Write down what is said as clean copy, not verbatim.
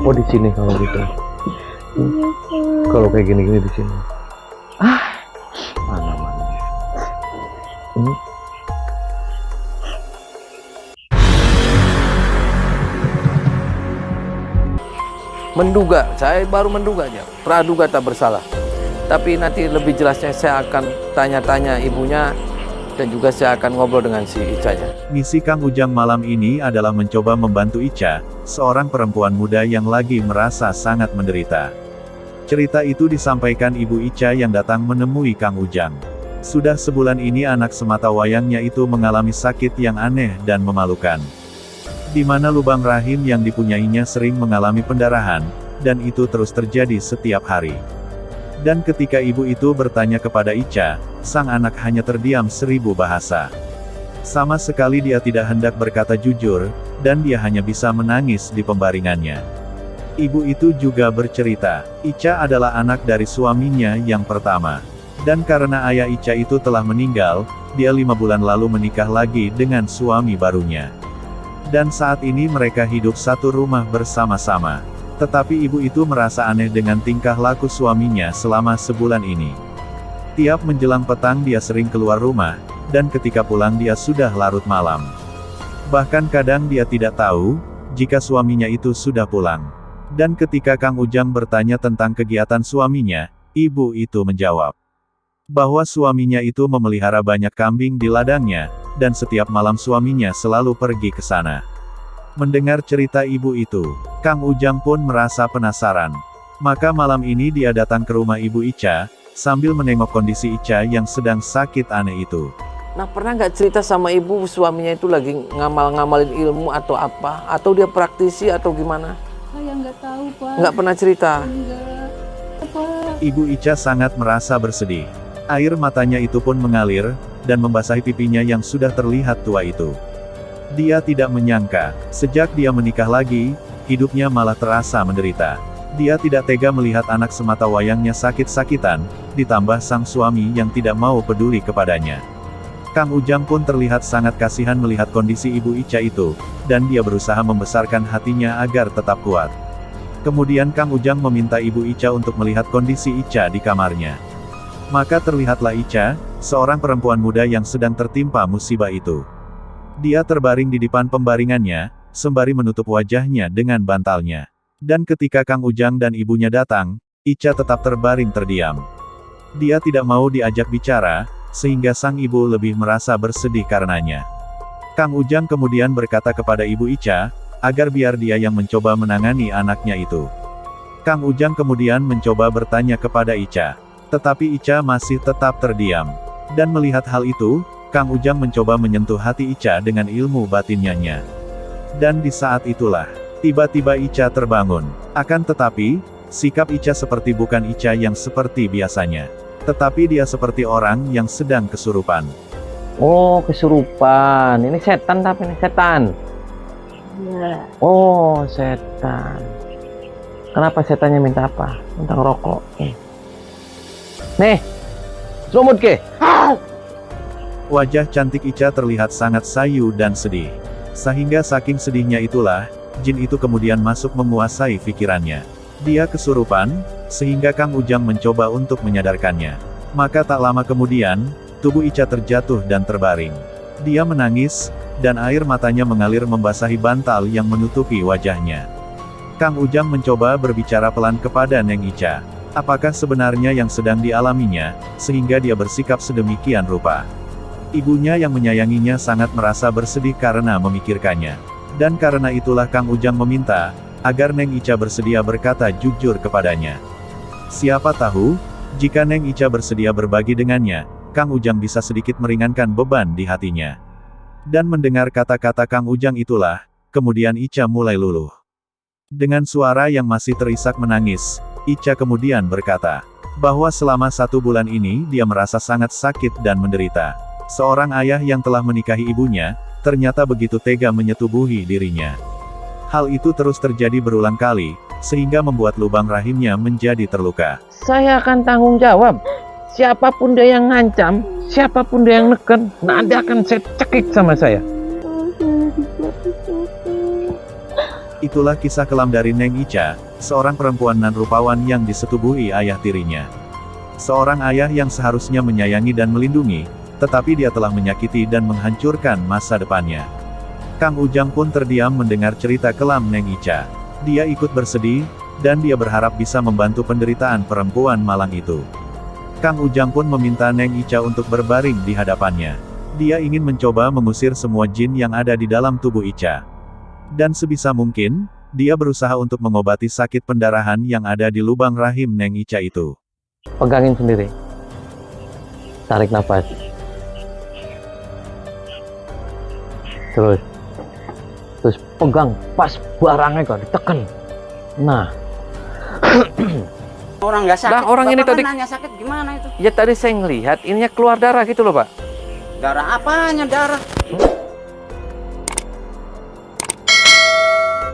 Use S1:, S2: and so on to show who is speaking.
S1: Oh di sini kalau gitu. Kalau kayak gini-gini di sini. Mana mana. Hmm. Menduga, saya baru menduganya, praduga tak bersalah. Tapi nanti lebih jelasnya saya akan tanya-tanya ibunya dan juga saya akan ngobrol dengan si Icanya.
S2: Misi Kang Ujang malam ini adalah mencoba membantu Ica, seorang perempuan muda yang lagi merasa sangat menderita. Cerita itu disampaikan Ibu Ica yang datang menemui Kang Ujang. Sudah sebulan ini anak semata wayangnya itu mengalami sakit yang aneh dan memalukan. Di mana lubang rahim yang dipunyainya sering mengalami pendarahan, dan itu terus terjadi setiap hari. Dan ketika ibu itu bertanya kepada Ica, sang anak hanya terdiam 1000 bahasa. Sama sekali dia tidak hendak berkata jujur, dan dia hanya bisa menangis di pembaringannya. Ibu itu juga bercerita, Ica adalah anak dari suaminya yang pertama. Dan karena ayah Ica itu telah meninggal, dia 5 bulan lalu menikah lagi dengan suami barunya. Dan saat ini mereka hidup satu rumah bersama-sama. Tetapi ibu itu merasa aneh dengan tingkah laku suaminya selama sebulan ini. Tiap menjelang petang dia sering keluar rumah, dan ketika pulang dia sudah larut malam. Bahkan kadang dia tidak tahu, jika suaminya itu sudah pulang. Dan ketika Kang Ujang bertanya tentang kegiatan suaminya, ibu itu menjawab bahwa suaminya itu memelihara banyak kambing di ladangnya, dan setiap malam suaminya selalu pergi ke sana. Mendengar cerita ibu itu, Kang Ujang pun merasa penasaran. Maka malam ini dia datang ke rumah Ibu Ica, sambil menengok kondisi Ica yang sedang sakit aneh itu.
S1: Nah, pernah nggak cerita sama ibu suaminya itu lagi ngamalin ilmu atau apa? Atau dia praktisi atau gimana?
S3: Saya nggak tahu, Pak.
S1: Nggak pernah cerita?
S3: Enggak. Pak.
S2: Ibu Ica sangat merasa bersedih. Air matanya itu pun mengalir, dan membasahi pipinya yang sudah terlihat tua itu. Dia tidak menyangka, sejak dia menikah lagi, hidupnya malah terasa menderita. Dia tidak tega melihat anak semata wayangnya sakit-sakitan, ditambah sang suami yang tidak mau peduli kepadanya. Kang Ujang pun terlihat sangat kasihan melihat kondisi Ibu Ica itu, dan dia berusaha membesarkan hatinya agar tetap kuat. Kemudian Kang Ujang meminta Ibu Ica untuk melihat kondisi Ica di kamarnya. Maka terlihatlah Ica, seorang perempuan muda yang sedang tertimpa musibah itu. Dia terbaring di depan pembaringannya, sembari menutup wajahnya dengan bantalnya. Dan ketika Kang Ujang dan ibunya datang, Ica tetap terbaring terdiam. Dia tidak mau diajak bicara, sehingga sang ibu lebih merasa bersedih karenanya. Kang Ujang kemudian berkata kepada Ibu Ica, agar biar dia yang mencoba menangani anaknya itu. Kang Ujang kemudian mencoba bertanya kepada Ica. Tetapi Ica masih tetap terdiam. Dan melihat hal itu, Kang Ujang mencoba menyentuh hati Ica dengan ilmu batinnya. Dan di saat itulah, tiba-tiba Ica terbangun. Akan tetapi, sikap Ica seperti bukan Ica yang seperti biasanya. Tetapi dia seperti orang yang sedang kesurupan.
S1: Oh, kesurupan. Ini setan tapi ini setan.
S3: Iya.
S1: Oh, setan. Kenapa setannya minta apa? Tentang rokok. Nih, lumut ke?
S2: Wajah cantik Ica terlihat sangat sayu dan sedih. Sehingga saking sedihnya itulah, jin itu kemudian masuk menguasai pikirannya. Dia kesurupan, sehingga Kang Ujang mencoba untuk menyadarkannya. Maka tak lama kemudian, tubuh Ica terjatuh dan terbaring. Dia menangis, dan air matanya mengalir membasahi bantal yang menutupi wajahnya. Kang Ujang mencoba berbicara pelan kepada Neng Ica. Apakah sebenarnya yang sedang dialaminya, sehingga dia bersikap sedemikian rupa. Ibunya yang menyayanginya sangat merasa bersedih karena memikirkannya. Dan karena itulah Kang Ujang meminta, agar Neng Ica bersedia berkata jujur kepadanya. Siapa tahu, jika Neng Ica bersedia berbagi dengannya, Kang Ujang bisa sedikit meringankan beban di hatinya. Dan mendengar kata-kata Kang Ujang itulah, kemudian Ica mulai luluh. Dengan suara yang masih terisak menangis, Ica kemudian berkata, bahwa selama 1 bulan ini dia merasa sangat sakit dan menderita. Seorang ayah yang telah menikahi ibunya, ternyata begitu tega menyetubuhi dirinya. Hal itu terus terjadi berulang kali, sehingga membuat lubang rahimnya menjadi terluka.
S1: Saya akan tanggung jawab. Siapapun dia yang ngancam, siapapun dia yang neken, nanti akan saya cekik sama saya.
S2: Itulah kisah kelam dari Neng Ica, seorang perempuan nan rupawan yang disetubuhi ayah tirinya. Seorang ayah yang seharusnya menyayangi dan melindungi, tetapi dia telah menyakiti dan menghancurkan masa depannya. Kang Ujang pun terdiam mendengar cerita kelam Neng Ica. Dia ikut bersedih, dan dia berharap bisa membantu penderitaan perempuan malang itu. Kang Ujang pun meminta Neng Ica untuk berbaring di hadapannya. Dia ingin mencoba mengusir semua jin yang ada di dalam tubuh Ica. Dan sebisa mungkin, dia berusaha untuk mengobati sakit pendarahan yang ada di lubang rahim Neng Ica itu.
S1: Pegangin sendiri. Tarik nafas. Terus pegang pas barangnya kok ditekan. Nah.
S4: Orang nggak sakit.
S1: Nah, orang ini
S4: Bapak
S1: tadi
S4: nanya sakit gimana itu?
S1: ya tadi saya ngelihat ininya keluar darah gitu loh, Pak.
S4: Darah apanya darah?